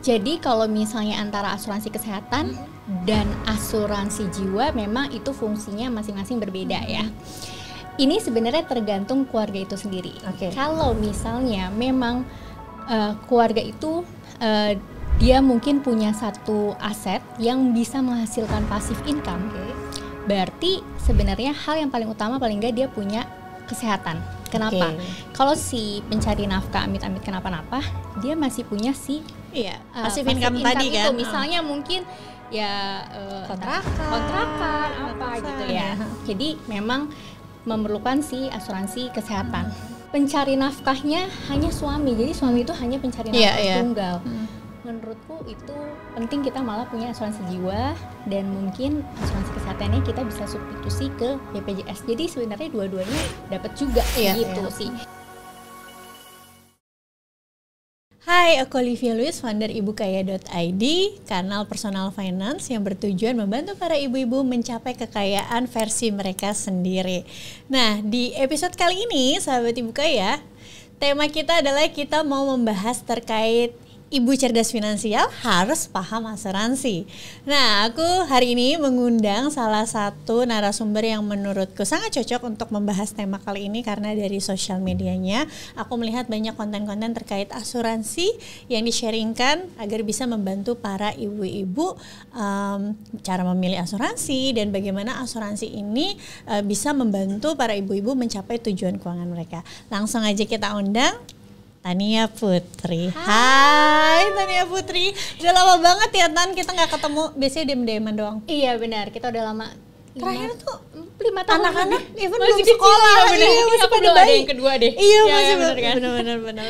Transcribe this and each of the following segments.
Jadi kalau misalnya antara asuransi kesehatan dan asuransi jiwa memang itu fungsinya masing-masing berbeda ya. Ini sebenarnya tergantung keluarga itu sendiri. Kalau misalnya memang keluarga itu dia mungkin punya satu aset yang bisa menghasilkan passive income, berarti sebenarnya hal yang paling utama paling nggak dia punya kesehatan. Kenapa? Kalau si pencari nafkah amit-amit kenapa-napa, dia masih punya si passive income tadi itu. kan. Misalnya mungkin ya kontrakan apa gitu ya. Jadi memang memerlukan si asuransi kesehatan. Pencari nafkahnya hanya suami, jadi suami itu hanya pencari nafkah tunggal. Menurutku itu penting kita malah punya asuransi jiwa dan mungkin asuransi kesehatannya kita bisa substitusi ke BPJS. Jadi sebenarnya dua-duanya dapat juga gitu sih. Hai, aku Olivia Louis, founder ibukaya.id, kanal personal finance yang bertujuan membantu para ibu-ibu mencapai kekayaan versi mereka sendiri. Nah, di episode kali ini, sahabat Ibu Kaya, tema kita adalah kita mau membahas terkait ibu cerdas finansial harus paham asuransi. Nah, aku hari ini mengundang salah satu narasumber yang menurutku sangat cocok untuk membahas tema kali ini karena dari sosial medianya aku melihat banyak konten-konten terkait asuransi yang di-sharingkan agar bisa membantu para ibu-ibu cara memilih asuransi dan bagaimana asuransi ini bisa membantu para ibu-ibu mencapai tujuan keuangan mereka. Langsung aja kita undang Tania Putri. Hai Tania Putri. Udah lama banget ya Tan, kita gak ketemu. Biasanya DM-DM-an doang. Iya benar, kita udah lama. Terakhir tuh 5 tahun anak-anak even masih belum sekolah. Iya, masih pada bayi. ada yang kedua deh. Iya, ya, masih benar.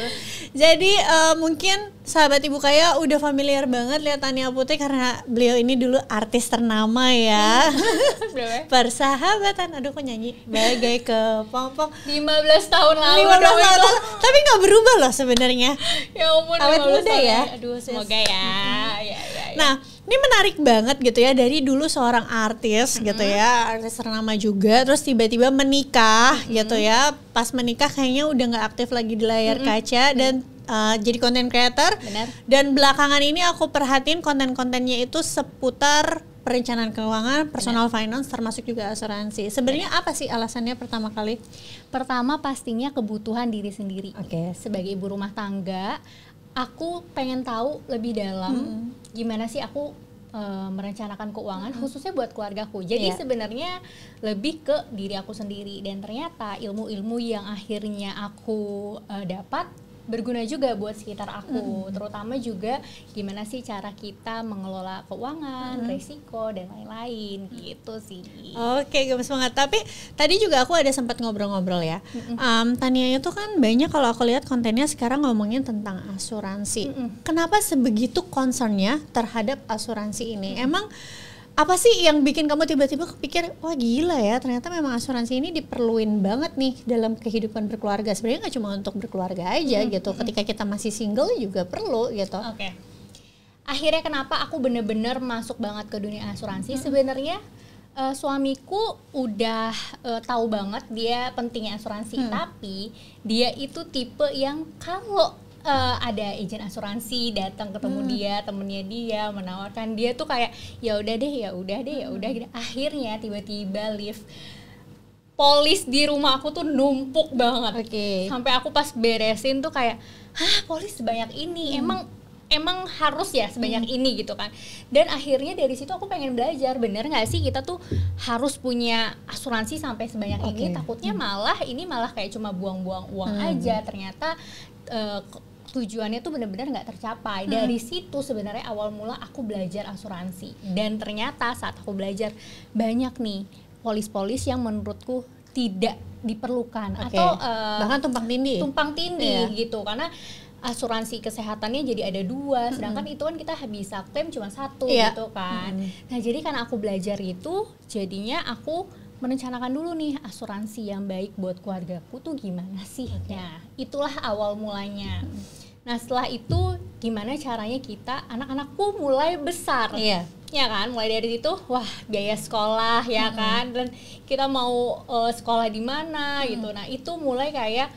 Jadi mungkin sahabat Ibu Kaya udah familiar banget lihat Tania Putri karena beliau ini dulu artis ternama ya. Persahabatan, aduh kok nyanyi bagai kepompong 15 tahun lalu. 15 tahun lalu, tapi nggak berubah loh sebenarnya. Ya ampun, awet muda ya. Aduh, semoga ya. Nah, ini menarik banget gitu ya, dari dulu seorang artis gitu ya, artis ternama juga, terus tiba-tiba menikah gitu ya. Pas menikah kayaknya udah nggak aktif lagi di layar kaca dan jadi content creator. Benar. Dan belakangan ini aku perhatiin konten-kontennya itu seputar perencanaan keuangan, personal finance, termasuk juga asuransi. Sebenarnya apa sih alasannya pertama kali? Pertama pastinya kebutuhan diri sendiri. Sebagai ibu rumah tangga, aku pengen tahu lebih dalam gimana sih aku merencanakan keuangan khususnya buat keluargaku. Jadi sebenarnya lebih ke diri aku sendiri dan ternyata ilmu-ilmu yang akhirnya aku dapat berguna juga buat sekitar aku, terutama juga gimana sih cara kita mengelola keuangan, resiko dan lain-lain gitu sih. Oke, gemes banget. Tapi tadi juga aku ada sempat ngobrol-ngobrol ya. Tania itu kan banyak kalau aku lihat kontennya sekarang ngomongin tentang asuransi. Kenapa sebegitu concernnya terhadap asuransi ini? Emang apa sih yang bikin kamu tiba-tiba kepikir, wah gila ya, ternyata memang asuransi ini diperluin banget nih dalam kehidupan berkeluarga. Sebenarnya nggak cuma untuk berkeluarga aja gitu, ketika kita masih single juga perlu gitu. Akhirnya kenapa aku bener-bener masuk banget ke dunia asuransi? Sebenarnya suamiku udah tahu banget dia pentingnya asuransi, tapi dia itu tipe yang kalau ada agen asuransi datang ketemu dia, temennya dia menawarkan, dia tuh kayak ya udah deh gitu. Akhirnya tiba-tiba lift polis di rumah aku tuh numpuk banget. Sampai aku pas beresin tuh kayak, hah, polis sebanyak ini, emang harus ya sebanyak ini gitu kan. Dan akhirnya dari situ aku pengen belajar, bener nggak sih kita tuh harus punya asuransi sampai sebanyak ini? Takutnya malah kayak cuma buang-buang uang aja. Ternyata tujuannya tuh benar-benar nggak tercapai. Dari situ sebenarnya awal mula aku belajar asuransi, dan ternyata saat aku belajar banyak nih polis-polis yang menurutku tidak diperlukan atau bahkan tumpang tindih gitu, karena asuransi kesehatannya jadi ada 2, sedangkan itu kan kita bisa klaim cuma 1 gitu kan. Nah jadi karena aku belajar itu, jadinya aku merencanakan dulu nih asuransi yang baik buat keluargaku tuh gimana sih. Nah itulah awal mulanya. Nah setelah itu gimana caranya kita, anak-anakku mulai besar. Ya kan, mulai dari situ wah biaya sekolah ya kan, dan kita mau sekolah di mana gitu. Nah itu mulai kayak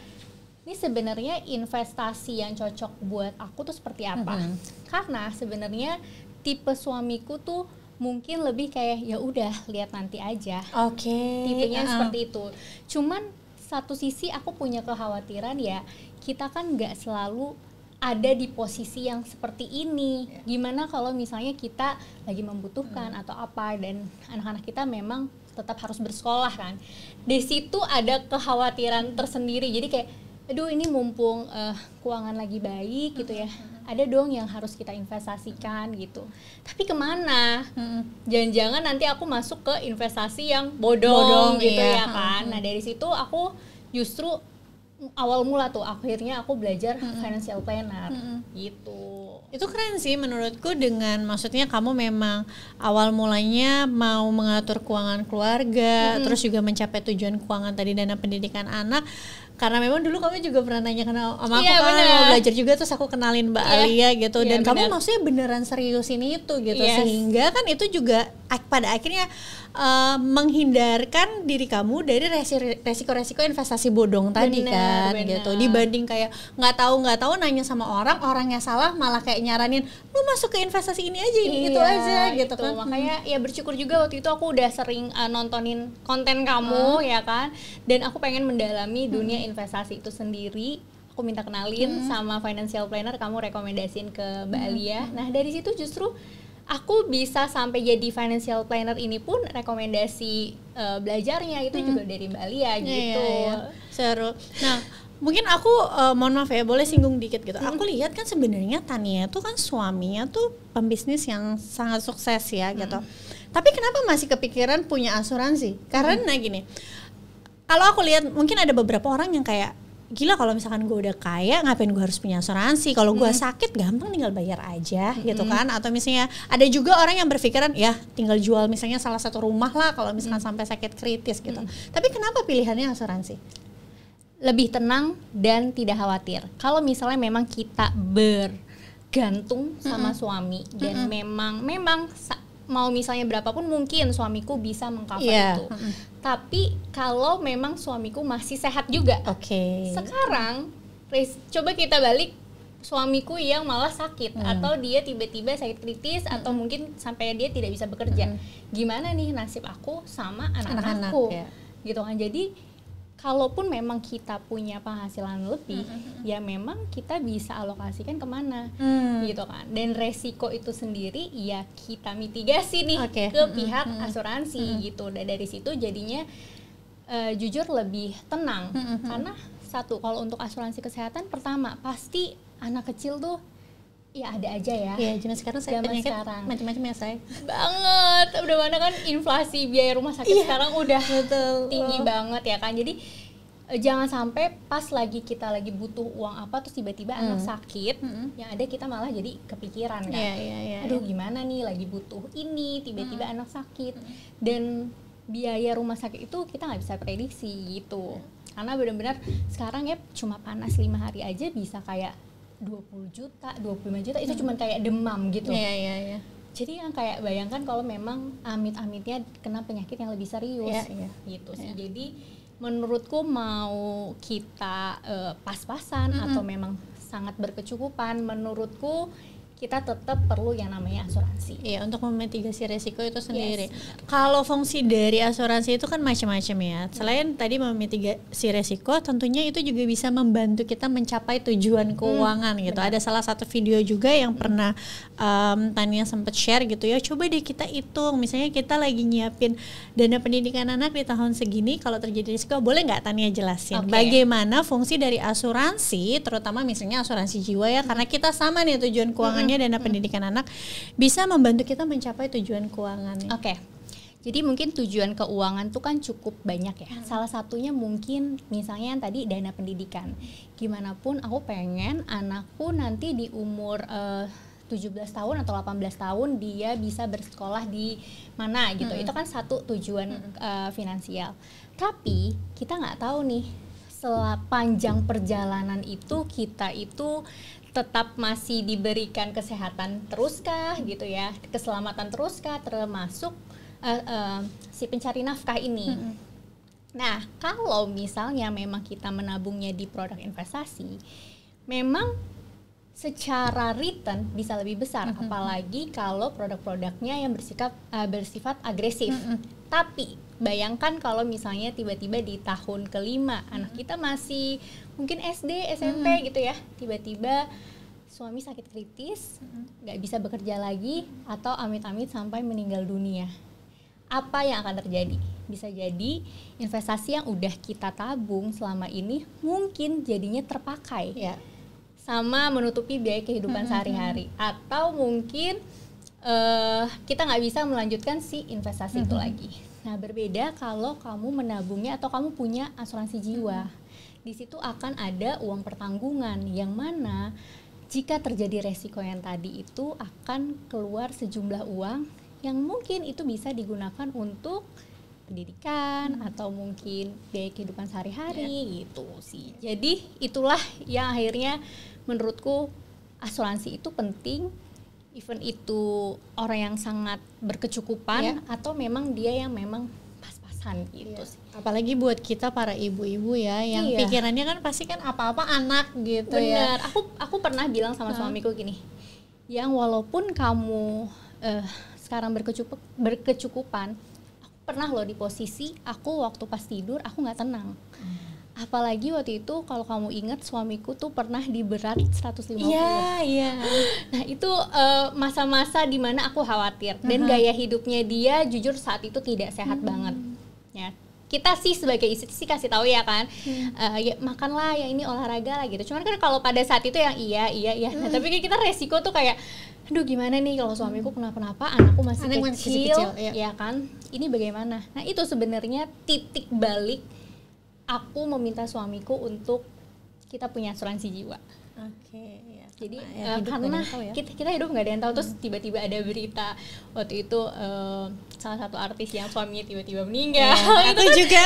ini sebenarnya investasi yang cocok buat aku tuh seperti apa. Karena sebenarnya tipe suamiku tuh mungkin lebih kayak ya udah lihat nanti aja. Tipenya seperti itu. Cuman satu sisi aku punya kekhawatiran ya, kita kan nggak selalu ada di posisi yang seperti ini. Gimana kalau misalnya kita lagi membutuhkan atau apa, dan anak-anak kita memang tetap harus bersekolah kan. Di situ ada kekhawatiran tersendiri. Jadi kayak, aduh ini mumpung keuangan lagi baik gitu ya, ada dong yang harus kita investasikan gitu. Tapi kemana? Jangan-jangan nanti aku masuk ke investasi yang bodong gitu ya kan. Nah dari situ aku justru awal mula tuh akhirnya aku belajar financial planner gitu. Itu keren sih menurutku, dengan maksudnya kamu memang awal mulanya mau mengatur keuangan keluarga, terus juga mencapai tujuan keuangan tadi, dana pendidikan anak. Karena memang dulu kamu juga pernah nanya sama aku kan, mau belajar juga, terus aku kenalin Mbak Alia gitu, dan kamu maksudnya beneran seriusin itu gitu, sehingga kan itu juga pada akhirnya menghindarkan diri kamu dari resiko-resiko investasi bodong tadi kan gitu, dibanding kayak nggak tahu nanya sama orangnya salah malah kayak nyaranin lu masuk ke investasi ini aja, itu aja gitu kan. Makanya ya bersyukur juga waktu itu aku udah sering nontonin konten kamu ya kan, dan aku pengen mendalami dunia investasi itu sendiri. Aku minta kenalin sama financial planner, kamu rekomendasiin ke Mbak Alia. Nah dari situ justru aku bisa sampai jadi financial planner ini pun rekomendasi belajarnya itu juga dari Mbak Alia gitu. Seru. Nah mungkin aku mohon maaf ya, boleh singgung dikit gitu. Aku lihat kan sebenarnya Tania tuh kan suaminya tuh pembisnis yang sangat sukses ya gitu. Tapi kenapa masih kepikiran punya asuransi? Karena gini, kalau aku lihat mungkin ada beberapa orang yang kayak, gila kalau misalkan gue udah kaya ngapain gue harus punya asuransi, kalau gue sakit gampang tinggal bayar aja gitu kan. Atau misalnya ada juga orang yang berpikiran ya tinggal jual misalnya salah satu rumah lah kalau misalkan sampai sakit kritis gitu. Tapi kenapa pilihannya asuransi? Lebih tenang dan tidak khawatir. Kalau misalnya memang kita bergantung sama suami dan memang mau misalnya berapapun mungkin suamiku bisa mengcover itu. Tapi kalau memang suamiku masih sehat juga. Sekarang coba kita balik, suamiku yang malah sakit atau dia tiba-tiba sakit kritis atau mungkin sampai dia tidak bisa bekerja. Gimana nih nasib aku sama anak-anakku? Gitu kan. Jadi kalaupun memang kita punya penghasilan lebih, ya memang kita bisa alokasikan kemana, gitu kan. Dan resiko itu sendiri ya kita mitigasi nih ke pihak asuransi gitu. Dan dari situ jadinya jujur lebih tenang. Karena satu, kalau untuk asuransi kesehatan, pertama pasti anak kecil tuh ya ada aja ya. Iya, zaman sekarang penyakit macam-macam ya saya. Banget. Udah mana kan inflasi biaya rumah sakit sekarang udah tinggi banget ya kan. Jadi jangan sampai pas kita lagi butuh uang apa terus tiba-tiba anak sakit, yang ada kita malah jadi kepikiran kan. Aduh gimana nih lagi butuh ini, tiba-tiba anak sakit. Dan biaya rumah sakit itu kita nggak bisa prediksi gitu. Karena benar-benar sekarang ya cuma panas 5 hari aja bisa kayak 20 juta, 25 juta, itu cuma kayak demam gitu. Jadi yang kayak bayangkan kalau memang amit-amitnya kena penyakit yang lebih serius gitu sih. Jadi menurutku mau kita pas-pasan atau memang sangat berkecukupan, menurutku kita tetap perlu yang namanya asuransi. Iya, untuk memitigasi resiko itu sendiri. Kalau fungsi dari asuransi itu kan macam-macam ya. Selain tadi memitigasi resiko, tentunya itu juga bisa membantu kita mencapai tujuan keuangan gitu. Ada salah satu video juga yang pernah Tania sempat share gitu ya. Coba deh kita hitung, misalnya kita lagi nyiapin dana pendidikan anak di tahun segini, kalau terjadi risiko, boleh nggak Tania jelasin bagaimana fungsi dari asuransi, terutama misalnya asuransi jiwa ya, karena kita sama nih tujuan keuangan dana pendidikan anak, bisa membantu kita mencapai tujuan keuangan. Jadi mungkin tujuan keuangan tuh kan cukup banyak ya. Salah satunya mungkin misalnya yang tadi dana pendidikan. Gimana pun aku pengen anakku nanti di umur 17 tahun atau 18 tahun dia bisa bersekolah di mana gitu. Itu kan satu tujuan finansial. Tapi kita nggak tahu nih sepanjang perjalanan itu kita itu tetap masih diberikan kesehatan teruskah gitu ya, keselamatan teruskah, termasuk si pencari nafkah ini. Nah, kalau misalnya memang kita menabungnya di produk investasi, memang secara return bisa lebih besar, apalagi kalau produk-produknya yang bersifat agresif. Tapi bayangkan kalau misalnya tiba-tiba di tahun kelima anak kita masih mungkin SD, SMP gitu ya, tiba-tiba suami sakit kritis, nggak bisa bekerja lagi, atau amit-amit sampai meninggal dunia. Apa yang akan terjadi? Bisa jadi investasi yang udah kita tabung selama ini mungkin jadinya terpakai sama menutupi biaya kehidupan sehari-hari, atau mungkin kita nggak bisa melanjutkan si investasi itu lagi. Nah, berbeda kalau kamu menabungnya atau kamu punya asuransi jiwa. Di situ akan ada uang pertanggungan yang mana jika terjadi resiko yang tadi itu akan keluar sejumlah uang yang mungkin itu bisa digunakan untuk pendidikan atau mungkin biaya kehidupan sehari-hari gitu sih. Jadi itulah yang akhirnya menurutku asuransi itu penting, even itu orang yang sangat berkecukupan atau memang dia yang memang pas-pasan gitu sih. Apalagi buat kita para ibu-ibu ya yang pikirannya kan pasti kan apa-apa anak gitu. Bener. Aku pernah bilang sama suamiku gini, yang walaupun kamu sekarang berkecukupan, aku pernah loh di posisi aku waktu pas tidur aku nggak tenang. Apalagi waktu itu kalau kamu ingat suamiku tuh pernah di berat 150. Iya. Nah itu masa-masa dimana aku khawatir dan gaya hidupnya dia jujur saat itu tidak sehat banget. Ya kita sih sebagai istri sih kasih tahu ya kan, ya makanlah ya ini olahraga lah gitu. Cuman kan kalau pada saat itu yang iya. Nah tapi kita resiko tuh kayak, aduh gimana nih kalau suamiku kenapa-napa, anakku masih kecil, ya kan? Ini bagaimana? Nah itu sebenarnya titik balik aku meminta suamiku untuk kita punya asuransi jiwa. Jadi karena kita hidup nggak ada yang tahu, terus tiba-tiba ada berita waktu itu salah satu artis yang suaminya tiba-tiba meninggal. Itu kan juga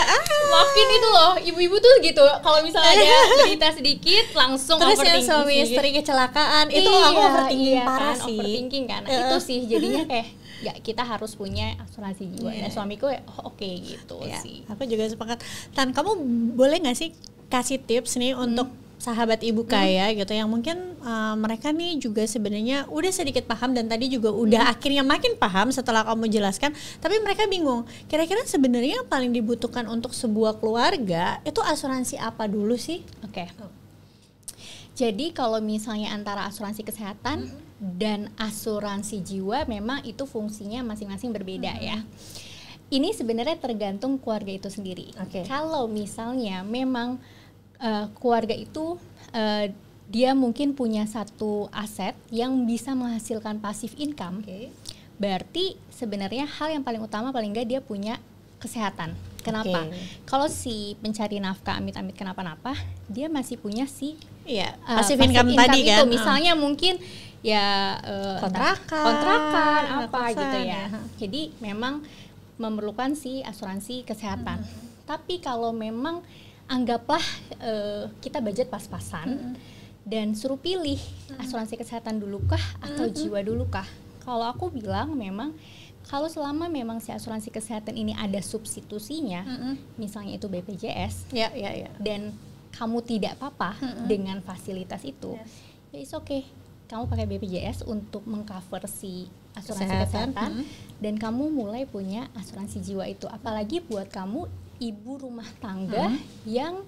makin itu loh, ibu-ibu tuh gitu. Kalau misalnya ada berita sedikit langsung terus overthinking. Terus yang suami istri kecelakaan itu aku overthinking parah kan, sih. Overthinking kan. Itu sih jadinya kayak ya kita harus punya asuransi jiwa. Dan suamiku oke gitu sih. Aku juga sepakat. Tan, kamu boleh nggak sih kasih tips nih untuk sahabat ibu kaya gitu yang mungkin mereka nih juga sebenarnya udah sedikit paham dan tadi juga udah akhirnya makin paham setelah kamu jelaskan, tapi mereka bingung kira-kira sebenarnya yang paling dibutuhkan untuk sebuah keluarga itu asuransi apa dulu sih? Jadi kalau misalnya antara asuransi kesehatan dan asuransi jiwa memang itu fungsinya masing-masing berbeda ya. Ini sebenarnya tergantung keluarga itu sendiri. Kalau misalnya memang keluarga itu dia mungkin punya satu aset yang bisa menghasilkan passive income, berarti sebenarnya hal yang paling utama paling enggak dia punya kesehatan. Kenapa? Kalau si pencari nafkah amit-amit kenapa-napa, dia masih punya si passive income tadi itu. kan. Misalnya mungkin ya kontrakan apa gitu ya. Jadi memang memerlukan si asuransi kesehatan. Tapi kalau memang anggaplah kita budget pas-pasan dan suruh pilih asuransi kesehatan dulukah atau jiwa dulukah. Kalau aku bilang memang kalau selama memang si asuransi kesehatan ini ada substitusinya, misalnya itu BPJS, dan kamu tidak apa-apa dengan fasilitas itu, ya it's okay. Kamu pakai BPJS untuk mengcover si asuransi kesehatan dan kamu mulai punya asuransi jiwa itu. Apalagi buat kamu ibu rumah tangga yang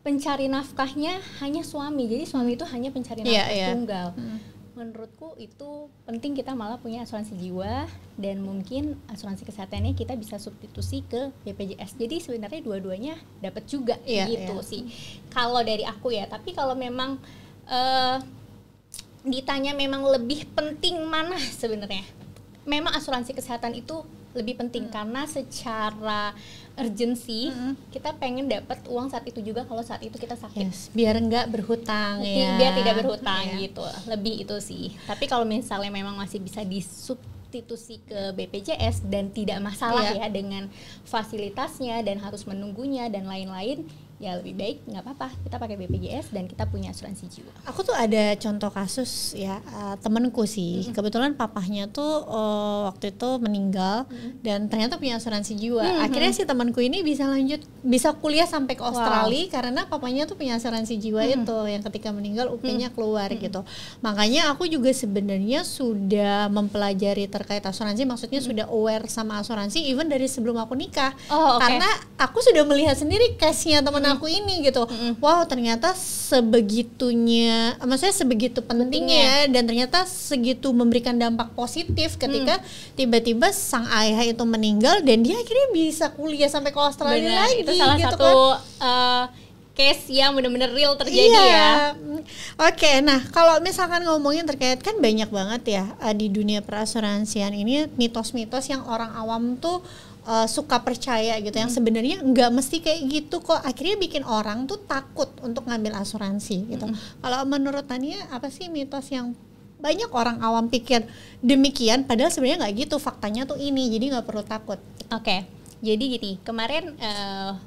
pencari nafkahnya hanya suami, jadi suami itu hanya pencari nafkah tunggal. Menurutku itu penting kita malah punya asuransi jiwa dan mungkin asuransi kesehatannya kita bisa substitusi ke BPJS. Jadi sebenarnya dua-duanya dapat juga gitu sih. Kalau dari aku ya, tapi kalau memang ditanya memang lebih penting mana sebenarnya? Memang asuransi kesehatan itu lebih penting karena secara urgensi kita pengen dapat uang saat itu juga kalau saat itu kita sakit, biar enggak berhutang biar tidak berhutang gitu, lebih itu sih. Tapi kalau misalnya memang masih bisa disubstitusi ke BPJS dan tidak masalah ya dengan fasilitasnya dan harus menunggunya dan lain-lain, ya lebih baik nggak apa-apa kita pakai BPJS dan kita punya asuransi jiwa. Aku tuh ada contoh kasus ya, temenku sih, kebetulan papahnya tuh waktu itu meninggal dan ternyata punya asuransi jiwa. Akhirnya si temanku ini bisa kuliah sampai ke Australia karena papanya tuh punya asuransi jiwa itu yang ketika meninggal UP-nya keluar gitu. Makanya aku juga sebenarnya sudah mempelajari terkait asuransi, maksudnya sudah aware sama asuransi even dari sebelum aku nikah. Karena aku sudah melihat sendiri case-nya teman aku ini gitu. Wow, ternyata sebegitunya, maksudnya sebegitu pentingnya dan ternyata segitu memberikan dampak positif ketika tiba-tiba sang ayah itu meninggal dan dia akhirnya bisa kuliah sampai ke Australia lagi. Itu salah gitu satu case yang benar-benar real terjadi ya. Oke, nah kalau misalkan ngomongin terkait kan banyak banget ya di dunia perasuransian ini mitos-mitos yang orang awam tuh suka percaya gitu, yang sebenarnya nggak mesti kayak gitu kok, akhirnya bikin orang tuh takut untuk ngambil asuransi gitu. Kalau menurut Tania apa sih mitos yang banyak orang awam pikir demikian padahal sebenarnya nggak gitu, faktanya tuh ini, jadi nggak perlu takut. Oke. Jadi gini, kemarin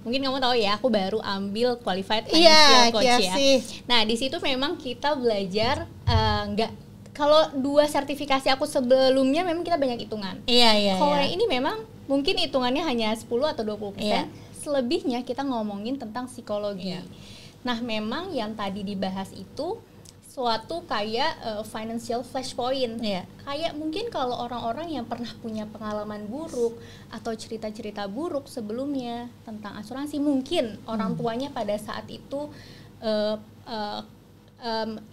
mungkin kamu tahu ya, aku baru ambil qualified financial coach ya. Nah di situ memang kita belajar kalau 2 sertifikasi aku sebelumnya memang kita banyak hitungan. Kalau yang ini memang mungkin hitungannya hanya 10 atau 20%. Selebihnya kita ngomongin tentang psikologi. Nah memang yang tadi dibahas itu suatu kayak financial flashpoint. Kayak mungkin kalau orang-orang yang pernah punya pengalaman buruk atau cerita-cerita buruk sebelumnya tentang asuransi, mungkin orang tuanya pada saat itu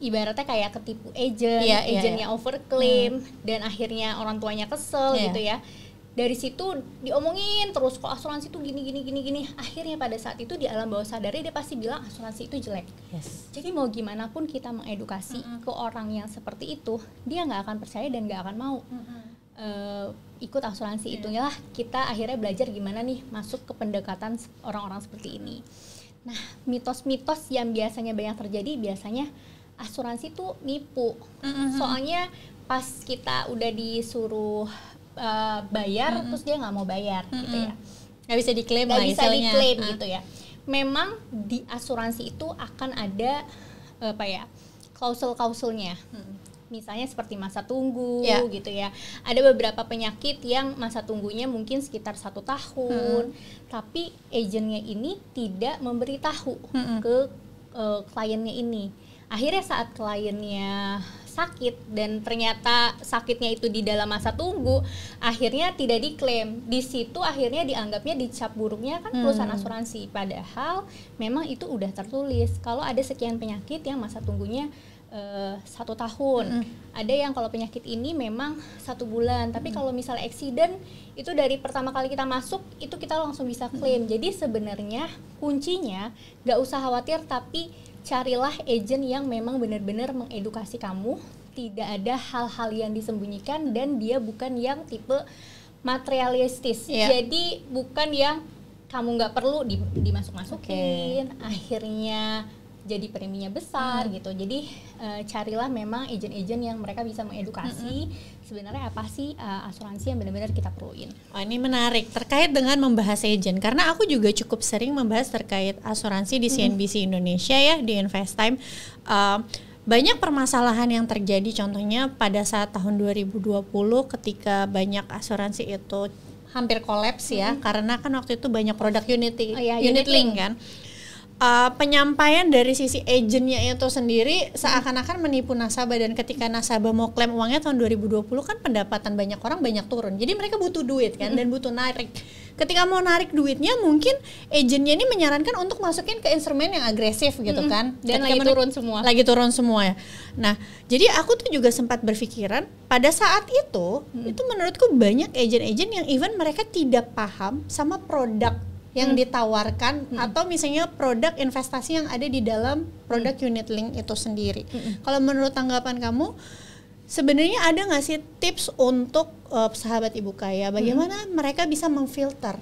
ibaratnya kayak ketipu agentnya overclaim dan akhirnya orang tuanya kesel gitu ya. Dari situ diomongin terus kok asuransi itu gini, akhirnya pada saat itu di alam bawah sadarnya dia pasti bilang asuransi itu jelek. Jadi mau gimana pun kita mengedukasi ke orang yang seperti itu, dia nggak akan percaya dan nggak akan mau ikut asuransi itu. Ya lah kita akhirnya belajar gimana nih masuk ke pendekatan orang-orang seperti ini. Nah mitos-mitos yang biasanya banyak terjadi, biasanya asuransi itu nipu. Soalnya pas kita udah disuruh bayar terus dia nggak mau bayar gitu ya, nggak bisa diklaim gitu ya. Memang di asuransi itu akan ada klausul-klausulnya. Misalnya seperti masa tunggu gitu ya. Ada beberapa penyakit yang masa tunggunya mungkin sekitar 1 tahun, tapi agennya ini tidak memberitahu ke kliennya ini. Akhirnya saat kliennya sakit dan ternyata sakitnya itu di dalam masa tunggu, akhirnya tidak diklaim. Di situ akhirnya dianggapnya dicap buruknya kan perusahaan asuransi, padahal memang itu udah tertulis kalau ada sekian penyakit yang masa tunggunya 1 tahun. Ada yang kalau penyakit ini memang 1 bulan, tapi kalau misalnya accident itu dari pertama kali kita masuk itu kita langsung bisa klaim. Jadi sebenarnya kuncinya nggak usah khawatir, tapi carilah agent yang memang benar-benar mengedukasi kamu, tidak ada hal-hal yang disembunyikan dan dia bukan yang tipe materialistis. Jadi bukan yang kamu nggak perlu dimasuk-masukin, akhirnya jadi preminya besar gitu. Jadi carilah memang agent-agent yang mereka bisa mengedukasi sebenarnya apa sih asuransi yang benar-benar kita perluin. Ini menarik terkait dengan membahas agent, karena aku juga cukup sering membahas terkait asuransi di CNBC Indonesia ya, di Invest Time. Banyak permasalahan yang terjadi, contohnya pada saat tahun 2020 ketika banyak asuransi itu hampir kolaps ya, karena kan waktu itu banyak produk unit link kan. Penyampaian dari sisi agennya itu sendiri seakan-akan menipu nasabah, dan ketika nasabah mau klaim uangnya tahun 2020 kan pendapatan banyak orang banyak turun, jadi mereka butuh duit kan dan butuh narik. Ketika mau narik duitnya mungkin agennya ini menyarankan untuk masukin ke instrumen yang agresif gitu kan, dan lagi turun semua ya. Nah jadi aku tuh juga sempat berpikiran pada saat itu menurutku banyak agen-agen yang even mereka tidak paham sama produk yang ditawarkan atau misalnya produk investasi yang ada di dalam produk unit link itu sendiri. Kalau menurut tanggapan kamu, sebenarnya ada nggak sih tips untuk sahabat ibu kaya bagaimana mereka bisa memfilter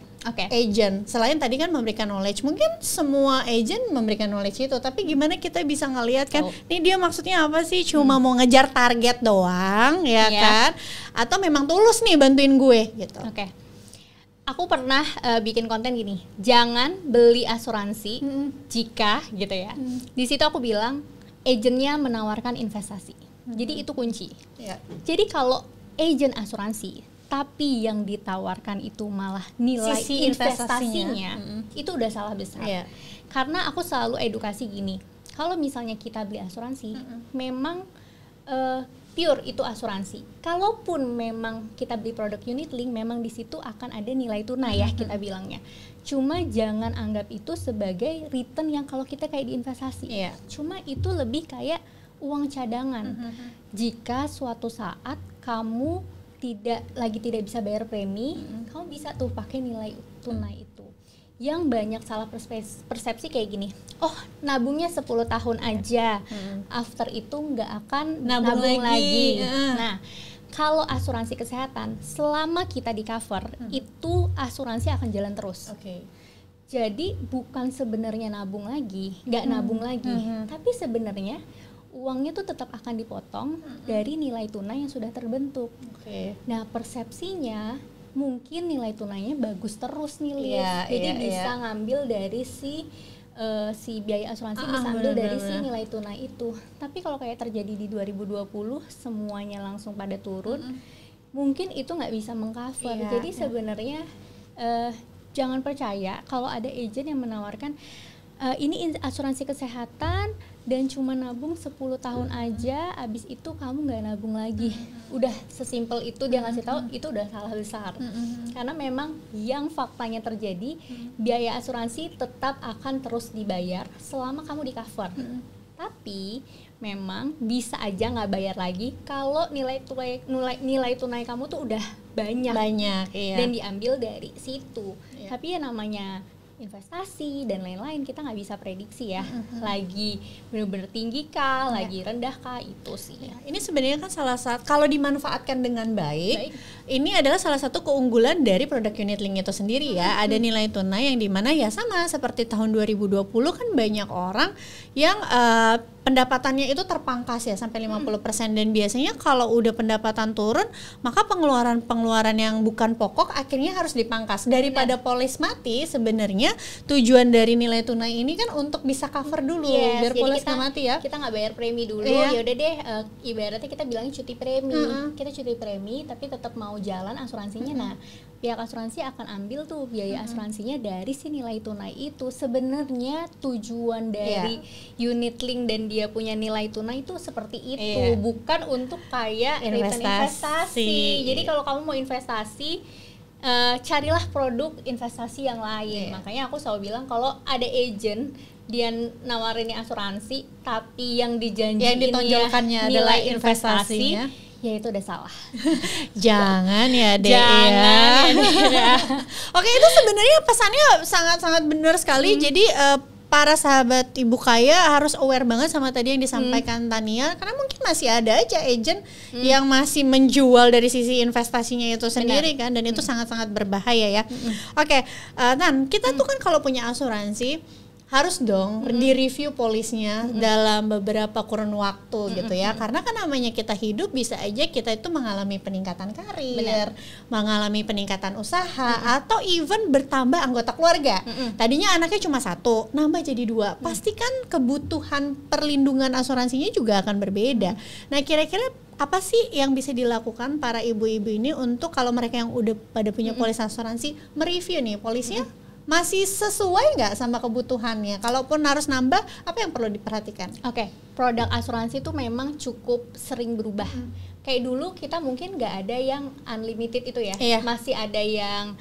agent? Selain tadi kan memberikan knowledge, mungkin semua agent memberikan knowledge itu, tapi gimana kita bisa ngelihat kan, nih dia maksudnya apa sih? Cuma mau ngejar target doang ya kan? Atau memang tulus nih bantuin gue gitu? aku pernah bikin konten gini, jangan beli asuransi jika gitu ya. Di situ aku bilang agennya menawarkan investasi. Jadi itu kunci. Jadi kalau agen asuransi tapi yang ditawarkan itu malah nilai Sisi investasinya, itu udah salah besar. Karena aku selalu edukasi gini, kalau misalnya kita beli asuransi, memang pure itu asuransi. Kalaupun memang kita beli produk unit link, memang di situ akan ada nilai tunai ya kita bilangnya. Cuma jangan anggap itu sebagai return yang kalau kita kayak di investasi. Cuma itu lebih kayak uang cadangan. Jika suatu saat kamu tidak bisa bayar premi, kamu bisa tuh pakai nilai tunai itu. Yang banyak salah persepsi kayak gini, oh nabungnya 10 tahun aja, after itu nggak akan nabung lagi. Nah, kalau asuransi kesehatan, selama kita di cover, itu asuransi akan jalan terus. Jadi bukan sebenarnya nabung lagi, nggak nabung lagi, tapi sebenarnya uangnya tuh tetap akan dipotong dari nilai tunai yang sudah terbentuk. Nah, persepsinya mungkin nilai tunainya bagus terus nih, jadi bisa ngambil dari si biaya asuransi bisa ambil dari si nilai tunai itu. Tapi kalau kayak terjadi di 2020 semuanya langsung pada turun, mungkin itu nggak bisa mengcover. Jadi sebenarnya jangan percaya kalau ada agent yang menawarkan ini asuransi kesehatan dan cuma nabung 10 tahun aja, abis itu kamu nggak nabung lagi. Udah sesimpel itu dia ngasih tahu, itu udah salah besar. Karena memang yang faktanya terjadi, biaya asuransi tetap akan terus dibayar selama kamu di cover. Tapi memang bisa aja nggak bayar lagi kalau nilai tunai kamu tuh udah banyak dan diambil dari situ. Tapi ya namanya investasi dan lain-lain, kita nggak bisa prediksi ya, lagi benar-benar tinggi kah, lagi rendah kah, itu sih. Ini sebenarnya kan salah satu, kalau dimanfaatkan dengan baik, ini adalah salah satu keunggulan dari produk unit link itu sendiri ya. Ada nilai tunai yang dimana ya sama seperti tahun 2020 kan banyak orang yang pendapatannya itu terpangkas ya sampai 50%, dan biasanya kalau udah pendapatan turun, maka pengeluaran yang bukan pokok akhirnya harus dipangkas. Daripada polis mati, sebenarnya tujuan dari nilai tunai ini kan untuk bisa cover dulu biar polis nggak mati ya. Kita nggak bayar premi dulu, ya udah deh, ibaratnya kita bilangnya cuti premi. Kita cuti premi tapi tetap mau jalan asuransinya. Nah, pihak asuransi akan ambil tuh biaya asuransinya dari si nilai tunai itu. Sebenarnya tujuan dari unit link dan dia punya nilai tunai itu seperti itu, bukan untuk kayak return investasi. Jadi kalau kamu mau investasi, carilah produk investasi yang lain. Makanya aku selalu bilang kalau ada agent dia nawarin asuransi tapi yang dijanjiin ditonjolkannya adalah investasinya, ya itu udah salah. Jangan ya Dek ya. Oke, itu sebenarnya pesannya sangat-sangat benar sekali. Jadi para sahabat Ibu Kaya harus aware banget sama tadi yang disampaikan Tania, karena mungkin masih ada aja agent yang masih menjual dari sisi investasinya itu sendiri kan, dan itu sangat-sangat berbahaya ya. Oke, Tan, kita tuh kan kalau punya asuransi harus dong direview polisnya dalam beberapa kurun waktu gitu ya, karena kan namanya kita hidup, bisa aja kita itu mengalami peningkatan karir, mengalami peningkatan usaha, atau even bertambah anggota keluarga. Tadinya anaknya cuma 1, nambah jadi 2, pasti kan kebutuhan perlindungan asuransinya juga akan berbeda. Nah, kira-kira apa sih yang bisa dilakukan para ibu-ibu ini untuk kalau mereka yang udah pada punya polis asuransi mereview nih polisnya masih sesuai nggak sama kebutuhannya? Kalaupun harus nambah, apa yang perlu diperhatikan? Oke, produk asuransi itu memang cukup sering berubah. Kayak dulu kita mungkin nggak ada yang unlimited itu ya, masih ada yang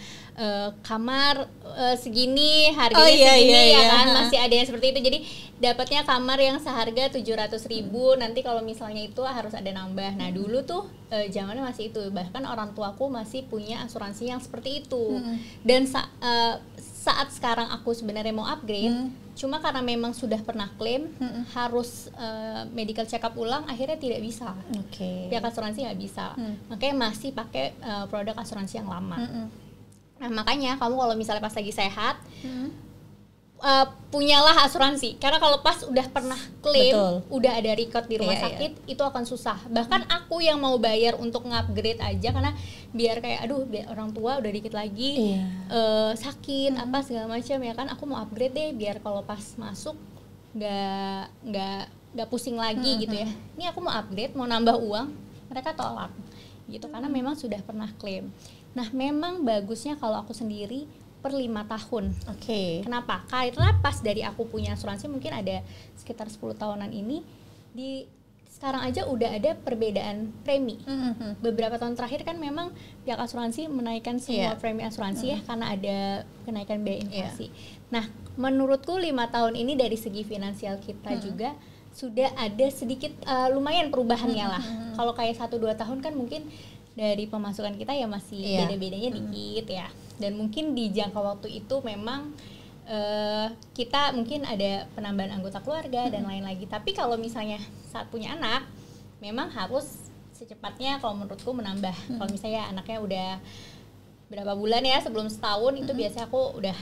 kamar segini, harganya segini ya kan, masih ada yang seperti itu. Jadi dapatnya kamar yang seharga 700.000, nanti kalau misalnya itu harus ada nambah. Nah dulu tuh zamannya masih itu, bahkan orang tuaku masih punya asuransi yang seperti itu. Dan saat sekarang aku sebenarnya mau upgrade, cuma karena memang sudah pernah klaim harus medical check up ulang, akhirnya tidak bisa. Pihak asuransi nggak bisa, makanya masih pakai produk asuransi yang lama. Nah makanya kamu kalau misalnya pas lagi sehat, punyalah asuransi, karena kalau pas udah pernah klaim, Betul. udah ada record di rumah sakit, itu akan susah. Bahkan aku yang mau bayar untuk ngupgrade aja, karena biar kayak aduh biar orang tua udah dikit lagi sakit apa segala macam ya kan, aku mau upgrade deh biar kalau pas masuk nggak pusing lagi gitu ya. Ini aku mau upgrade, mau nambah uang, mereka tolak gitu karena memang sudah pernah klaim. Nah memang bagusnya kalau aku sendiri per 5 tahun. Kenapa? Karena pas dari aku punya asuransi mungkin ada sekitar 10 tahunan ini, di sekarang aja udah ada perbedaan premi. Beberapa tahun terakhir kan memang pihak asuransi menaikkan semua premi asuransi ya karena ada kenaikan biaya inflasi. Nah, menurutku 5 tahun ini dari segi finansial kita juga sudah ada sedikit lumayan perubahannya lah. Kalau kayak 1-2 tahun kan mungkin dari pemasukan kita ya masih beda-bedanya dikit ya. Dan mungkin di jangka waktu itu memang kita mungkin ada penambahan anggota keluarga dan lain lagi. Tapi kalau misalnya saat punya anak, memang harus secepatnya kalau menurutku menambah. Kalau misalnya anaknya udah berapa bulan ya, sebelum setahun itu biasanya aku udah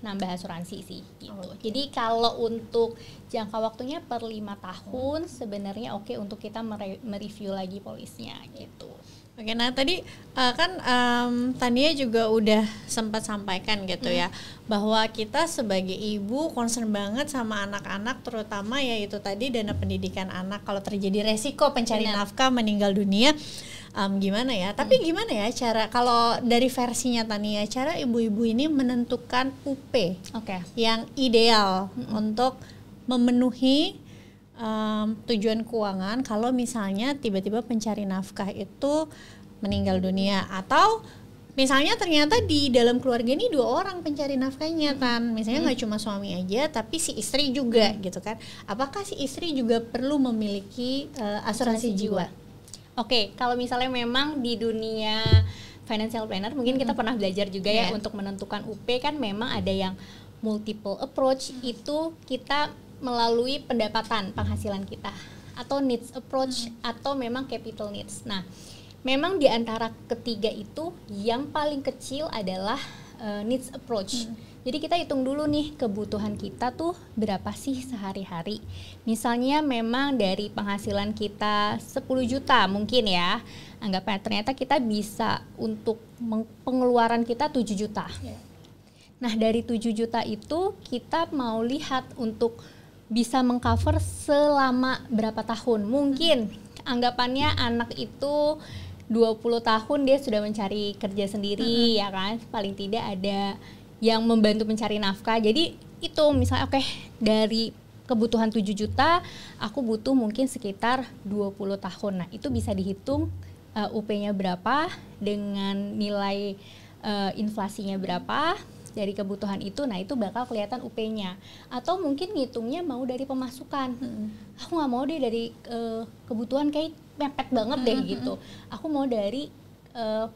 nambah asuransi sih gitu. Jadi kalau untuk jangka waktunya per 5 tahun sebenarnya oke untuk kita mereview lagi polisnya gitu. Oke, nah tadi kan Tania juga udah sempat sampaikan gitu ya, bahwa kita sebagai ibu concern banget sama anak-anak, terutama ya itu tadi dana pendidikan anak kalau terjadi resiko pencari nafkah meninggal dunia, gimana ya? Tapi gimana ya cara, kalau dari versinya Tania, cara ibu-ibu ini menentukan UP yang ideal untuk memenuhi tujuan keuangan kalau misalnya tiba-tiba pencari nafkah itu meninggal dunia, atau misalnya ternyata di dalam keluarga ini 2 orang pencari nafkahnya kan, misalnya nggak cuma suami aja tapi si istri juga gitu kan, apakah si istri juga perlu memiliki asuransi jiwa? Oke, kalau misalnya memang di dunia financial planner mungkin kita pernah belajar juga ya untuk menentukan UP kan memang ada yang multiple approach, itu kita melalui pendapatan penghasilan kita, atau needs approach atau memang capital needs. Nah, memang di antara ketiga itu yang paling kecil adalah needs approach. Jadi kita hitung dulu nih kebutuhan kita tuh berapa sih sehari-hari. Misalnya memang dari penghasilan kita 10 juta mungkin ya, anggapnya ternyata kita bisa untuk pengeluaran kita 7 juta. Nah dari 7 juta itu kita mau lihat untuk bisa mengcover selama berapa tahun. Mungkin anggapannya anak itu 20 tahun dia sudah mencari kerja sendiri ya kan, paling tidak ada yang membantu mencari nafkah. Jadi itu misalnya dari kebutuhan 7 juta aku butuh mungkin sekitar 20 tahun. Nah itu bisa dihitung UP-nya berapa dengan nilai inflasinya berapa dari kebutuhan itu. Nah itu bakal kelihatan UP-nya. Atau mungkin ngitungnya mau dari pemasukan. Aku nggak mau deh dari kebutuhan kayak mepet banget deh gitu. Aku mau dari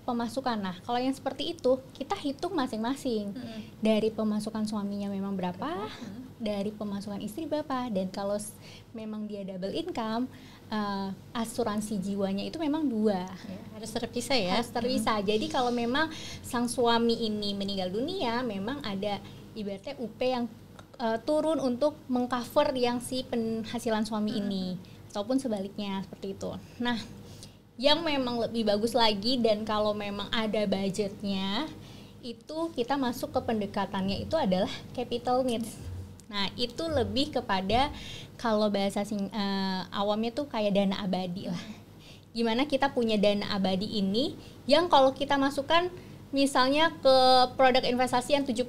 pemasukan. Nah kalau yang seperti itu kita hitung masing-masing. Dari pemasukan suaminya memang berapa, dari pemasukan istri berapa, dan kalau memang dia double income, asuransi jiwanya itu memang 2 harus terpisah ya. Harus terpisah. Jadi kalau memang sang suami ini meninggal dunia, memang ada ibaratnya UP yang turun untuk mengcover yang si penghasilan suami ini, ataupun sebaliknya seperti itu. Nah, yang memang lebih bagus lagi dan kalau memang ada budgetnya, itu kita masuk ke pendekatannya itu adalah capital needs. Nah itu lebih kepada kalau bahasa awamnya tuh kayak dana abadi lah. Gimana kita punya dana abadi ini yang kalau kita masukkan misalnya ke produk investasi yang 7%,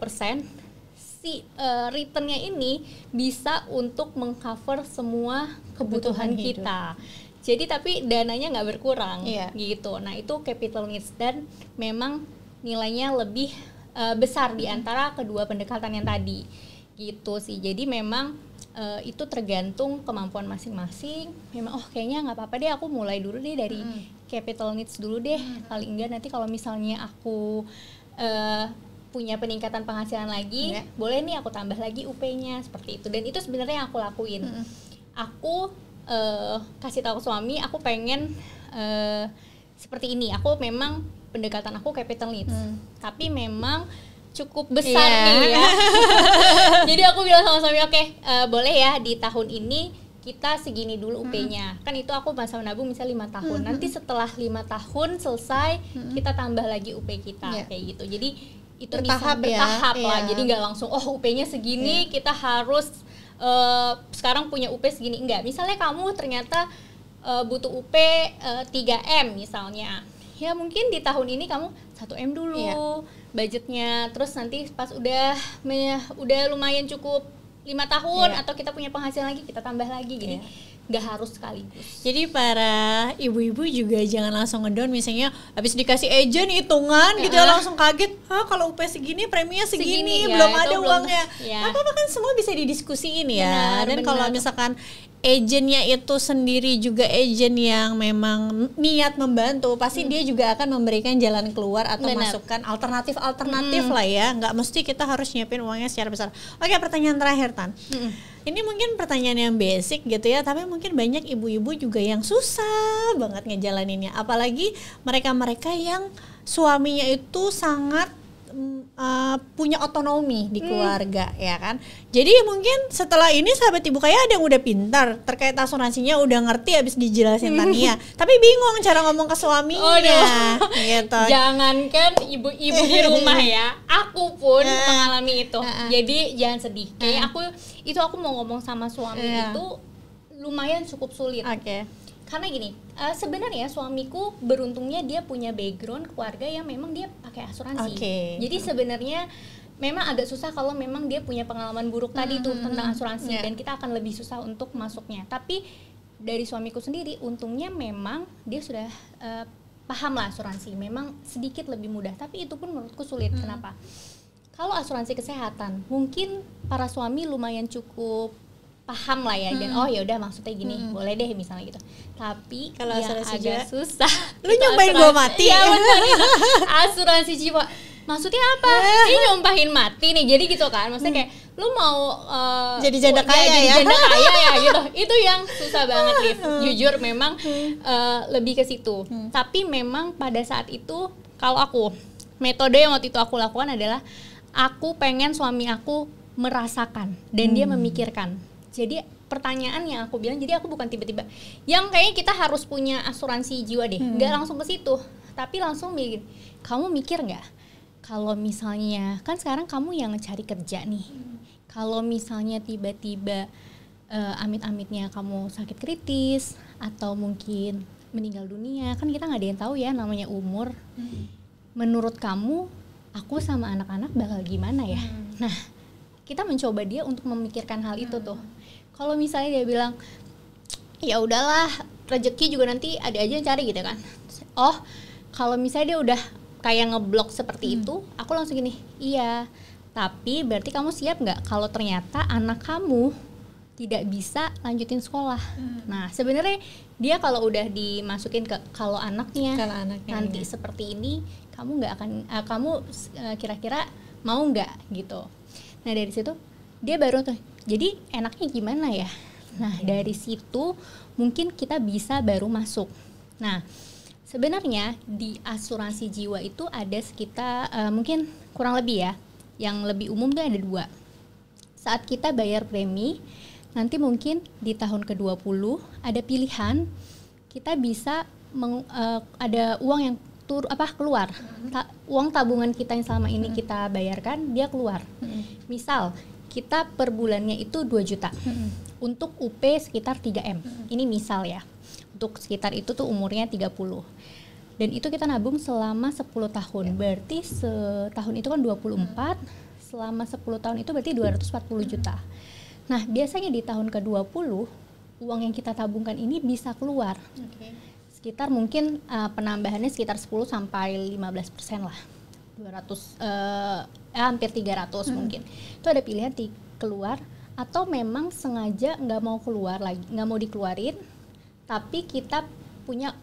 si returnnya ini bisa untuk mengcover semua kebutuhan kita. Jadi tapi dananya nggak berkurang gitu. Nah itu capital needs dan memang nilainya lebih besar di antara kedua pendekatan yang tadi gitu sih. Jadi memang itu tergantung kemampuan masing-masing. Memang kayaknya nggak apa-apa deh aku mulai dulu deh dari capital needs dulu deh. Paling enggak nanti kalau misalnya aku punya peningkatan penghasilan lagi, boleh nih aku tambah lagi UP-nya seperti itu. Dan itu sebenarnya yang aku lakuin. Aku kasih tahu suami aku pengen seperti ini. Aku memang pendekatan aku capital needs. Tapi memang cukup besar nih ya. Jadi aku bilang sama suami, oke, boleh ya di tahun ini kita segini dulu UP-nya. Kan itu aku masa menabung misalnya 5 tahun. Nanti setelah 5 tahun selesai, kita tambah lagi UP kita kayak gitu. Jadi itu bertahap bisa bertahap lah. Jadi nggak langsung UP-nya segini, kita harus sekarang punya UP segini. Enggak. Misalnya kamu ternyata butuh UP 3M misalnya. Ya mungkin di tahun ini kamu 1M dulu budgetnya, terus nanti pas udah lumayan cukup 5 tahun atau kita punya penghasilan lagi, kita tambah lagi. Jadi nggak harus sekaligus. Jadi para ibu-ibu juga jangan langsung ngedown, misalnya habis dikasih agent hitungan gitu ya langsung kaget, kalau UP segini preminya segini belum ada uangnya. Apa kan semua bisa didiskusiin ya. Dan kalau misalkan agentnya itu sendiri juga agent yang memang niat membantu, pasti dia juga akan memberikan jalan keluar atau masukan alternatif lah ya. Nggak mesti kita harus nyiapin uangnya secara besar. Oke, pertanyaan terakhir Tan. Ini mungkin pertanyaan yang basic gitu ya, tapi mungkin banyak ibu-ibu juga yang susah banget ngejalaninnya. Apalagi mereka-mereka yang suaminya itu sangat punya otonomi di keluarga, ya kan. Jadi mungkin setelah ini sahabat ibu kaya ada yang udah pintar terkait asuransinya, udah ngerti abis dijelasin Tania, tapi bingung cara ngomong ke suaminya. Gitu. Jangankan ibu-ibu di rumah ya, aku pun mengalami itu. Jadi jangan sedih. Kayak aku mau ngomong sama suami itu lumayan cukup sulit. Karena gini, sebenarnya suamiku beruntungnya dia punya background keluarga yang memang dia pakai asuransi. Jadi sebenarnya memang agak susah kalau memang dia punya pengalaman buruk tadi tuh tentang asuransi, dan kita akan lebih susah untuk masuknya. Tapi dari suamiku sendiri, untungnya memang dia sudah paham lah asuransi. Memang sedikit lebih mudah, tapi itu pun menurutku sulit. Kenapa? Kalau asuransi kesehatan, mungkin para suami lumayan cukup paham lah ya, dan ya udah maksudnya gini, boleh deh misalnya gitu. Tapi kalau yang asuransi agak jiwa, susah, lu nyobain gue mati. Ya benar, asuransi jiwa maksudnya apa? Ini nyumpahin mati nih, jadi gitu kan, maksudnya kayak lu mau jadi janda kaya jadi janda kaya ya gitu. Itu yang susah banget Liv. Jujur memang lebih ke situ. Tapi memang pada saat itu kalau aku, metode yang waktu itu aku lakukan adalah aku pengen suami aku merasakan dan dia memikirkan. Jadi pertanyaan yang aku bilang, jadi aku bukan tiba-tiba yang kayaknya kita harus punya asuransi jiwa deh, nggak langsung ke situ, tapi langsung mikir, kamu mikir nggak kalau misalnya kan sekarang kamu yang cari kerja nih, kalau misalnya tiba-tiba amit-amitnya kamu sakit kritis atau mungkin meninggal dunia, kan kita nggak ada yang tahu ya namanya umur. Menurut kamu aku sama anak-anak bakal gimana ya? Nah, kita mencoba dia untuk memikirkan hal itu tuh. Kalau misalnya dia bilang, ya udahlah, rezeki juga nanti ada aja yang cari gitu kan. Kalau misalnya dia udah kayak ngeblok seperti itu, aku langsung gini, iya. Tapi berarti kamu siap nggak kalau ternyata anak kamu tidak bisa lanjutin sekolah? Nah, sebenarnya dia kalau udah dimasukin ke kalau anaknya nanti seperti ini, kamu nggak akan, kamu kira-kira mau nggak gitu. Nah dari situ dia baru tuh, jadi enaknya gimana ya? Nah dari situ mungkin kita bisa baru masuk. Nah sebenarnya di asuransi jiwa itu ada sekitar mungkin kurang lebih ya, yang lebih umum tuh ada 2. Saat kita bayar premi, nanti mungkin di tahun ke-20 ada pilihan, kita bisa ada uang yang keluar. Uang tabungan kita yang selama ini kita bayarkan, dia keluar. Misal kita per bulannya itu 2 juta untuk UP sekitar 3M. Ini misal ya, untuk sekitar itu tuh umurnya 30, dan itu kita nabung selama 10 tahun. Berarti setahun itu kan 24, selama 10 tahun itu berarti 240 juta. Nah biasanya di tahun ke-20 uang yang kita tabungkan ini bisa keluar. Sekitar mungkin penambahannya sekitar 10-15% lah, 200 hampir 300 mungkin. Itu ada pilihan keluar atau memang sengaja nggak mau keluar lagi, nggak mau dikeluarin, tapi kita punya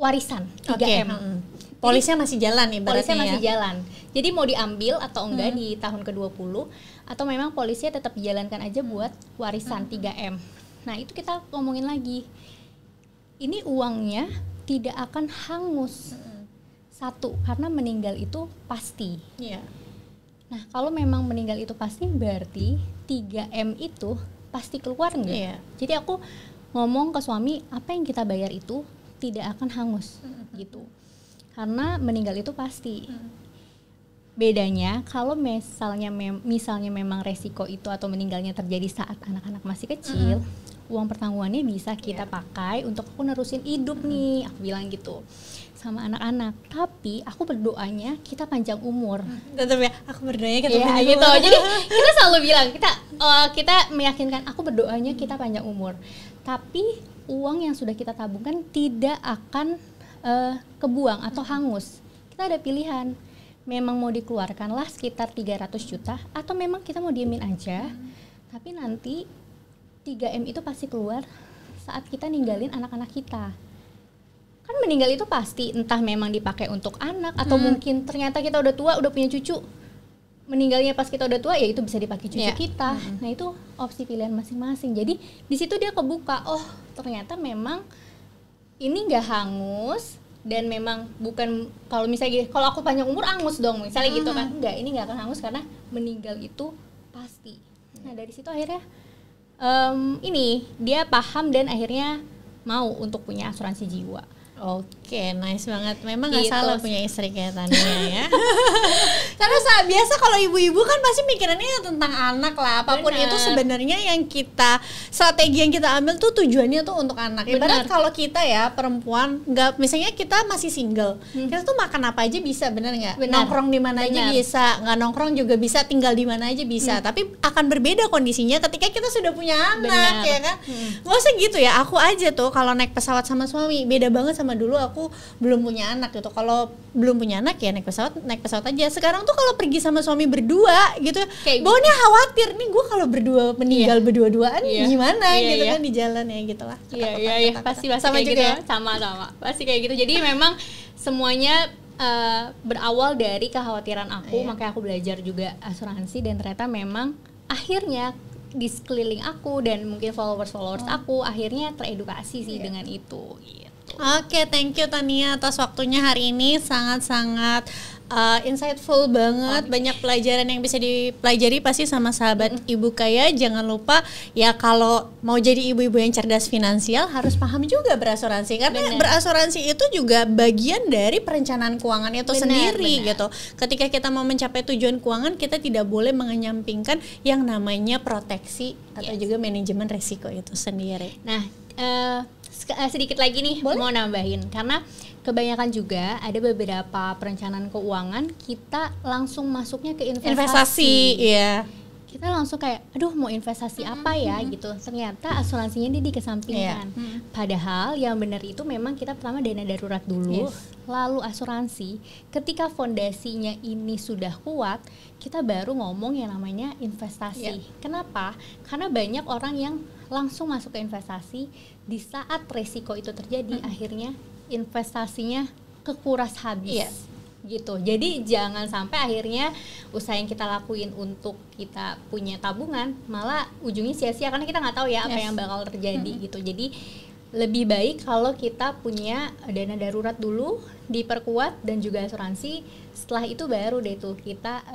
warisan 3M. Polisnya masih jalan ibaratnya. Polisnya masih jalan. Jadi mau diambil atau enggak di tahun ke-20, atau memang polisnya tetap dijalankan aja buat warisan 3M. Nah itu kita ngomongin lagi, ini uangnya tidak akan hangus. Satu, karena meninggal itu pasti. Iya. Nah, kalau memang meninggal itu pasti berarti 3M itu pasti keluar enggak? Iya. Jadi aku ngomong ke suami, apa yang kita bayar itu tidak akan hangus gitu. Karena meninggal itu pasti. Bedanya kalau misalnya memang resiko itu atau meninggalnya terjadi saat anak-anak masih kecil, uang pertanggungannya bisa kita pakai untuk aku nerusin hidup nih, aku bilang gitu sama anak-anak. Tapi aku berdoanya kita panjang umur. Tetap ya, aku berdoanya kita Ya panjang gitu. umur. Jadi kita selalu bilang kita meyakinkan aku berdoanya kita panjang umur. Tapi uang yang sudah kita tabungkan tidak akan kebuang atau hangus. Kita ada pilihan. Memang mau dikeluarkanlah sekitar 300 juta atau memang kita mau diemin aja. Tapi nanti 3M itu pasti keluar saat kita ninggalin anak-anak kita. Kan meninggal itu pasti, entah memang dipakai untuk anak atau mungkin ternyata kita udah tua, udah punya cucu. Meninggalnya pas kita udah tua, ya itu bisa dipakai cucu kita. Nah, itu opsi pilihan masing-masing. Jadi di situ dia kebuka, oh ternyata memang ini nggak hangus dan memang bukan kalau misalnya kalau aku panjang umur angus dong misalnya gitu kan. Enggak, ini nggak akan hangus karena meninggal itu pasti. Nah, dari situ akhirnya ini dia paham dan akhirnya mau untuk punya asuransi jiwa. Oke, nice banget. Memang nggak Gitu. salah punya istri kayak Tania ya. Karena biasa kalau ibu-ibu kan pasti mikirannya tentang anak lah. Apapun Bener. itu sebenarnya yang kita strategi yang kita ambil tuh tujuannya tuh untuk anak. Ibarat Bener. kalau kita ya perempuan, nggak misalnya kita masih single, kita tuh makan apa aja bisa, bener nggak? Bener. Nongkrong di mana aja Bener. bisa, nggak nongkrong juga bisa, tinggal di mana aja bisa. Tapi akan berbeda kondisinya ketika kita sudah punya anak, Bener. ya kan? Nggak usah gitu ya. Aku aja tuh kalau naik pesawat sama suami beda banget sama dulu aku belum punya anak gitu. Kalau belum punya anak ya naik pesawat aja. Sekarang tuh kalau pergi sama suami berdua gitu, Kayak baunya khawatir nih gue kalau berdua meninggal berdua-duaan Iya. gimana Iya, gitu iya. kan di jalan ya gitulah. Iya, pasti sama kayak juga gitu ya. sama pasti kayak gitu. Jadi memang semuanya berawal dari kekhawatiran aku, makanya aku belajar juga asuransi dan ternyata memang akhirnya di sekeliling aku dan mungkin followers aku akhirnya teredukasi sih dengan itu gitu. Oke, thank you Tania atas waktunya hari ini, sangat-sangat insightful banget, banyak pelajaran yang bisa dipelajari pasti sama sahabat Ibu Kaya. Jangan lupa ya kalau mau jadi ibu-ibu yang cerdas finansial harus paham juga berasuransi karena Bener. berasuransi itu juga bagian dari perencanaan keuangan itu Bener, sendiri bener. gitu. Ketika kita mau mencapai tujuan keuangan, kita tidak boleh mengenyampingkan yang namanya proteksi atau juga manajemen risiko itu sendiri. Nah, sedikit lagi nih mau nambahin karena kebanyakan juga ada beberapa perencanaan keuangan kita langsung masuknya ke Investasi, iya. kita langsung kayak aduh mau investasi apa ya gitu, ternyata asuransinya dia dikesampingkan. Padahal yang benar itu memang kita pertama dana darurat dulu, lalu asuransi. Ketika fondasinya ini sudah kuat, kita baru ngomong yang namanya investasi. Kenapa? Karena banyak orang yang langsung masuk ke investasi di saat resiko itu terjadi, akhirnya investasinya kekuras habis. Gitu. Jadi jangan sampai akhirnya usaha yang kita lakuin untuk kita punya tabungan malah ujungnya sia-sia karena kita nggak tahu ya apa yang bakal terjadi gitu. Jadi lebih baik kalau kita punya dana darurat dulu, diperkuat dan juga asuransi. Setelah itu baru deh tuh kita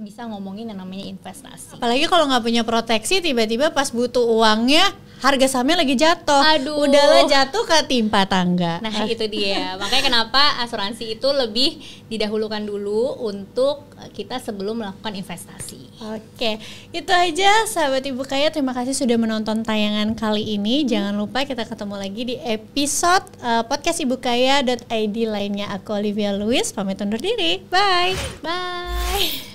bisa ngomongin yang namanya investasi. Apalagi kalau nggak punya proteksi, tiba-tiba pas butuh uangnya harga sahamnya lagi jatuh. Aduh. Udahlah jatuh ketimpa tangga. Nah itu dia, makanya kenapa asuransi itu lebih didahulukan dulu untuk kita sebelum melakukan investasi. Oke, itu aja sahabat Ibu Kaya. Terima kasih sudah menonton tayangan kali ini. Jangan lupa kita ketemu lagi di episode podcast ibukaya.id lainnya. Aku Olivia Louis, pamit undur diri. Bye. Bye.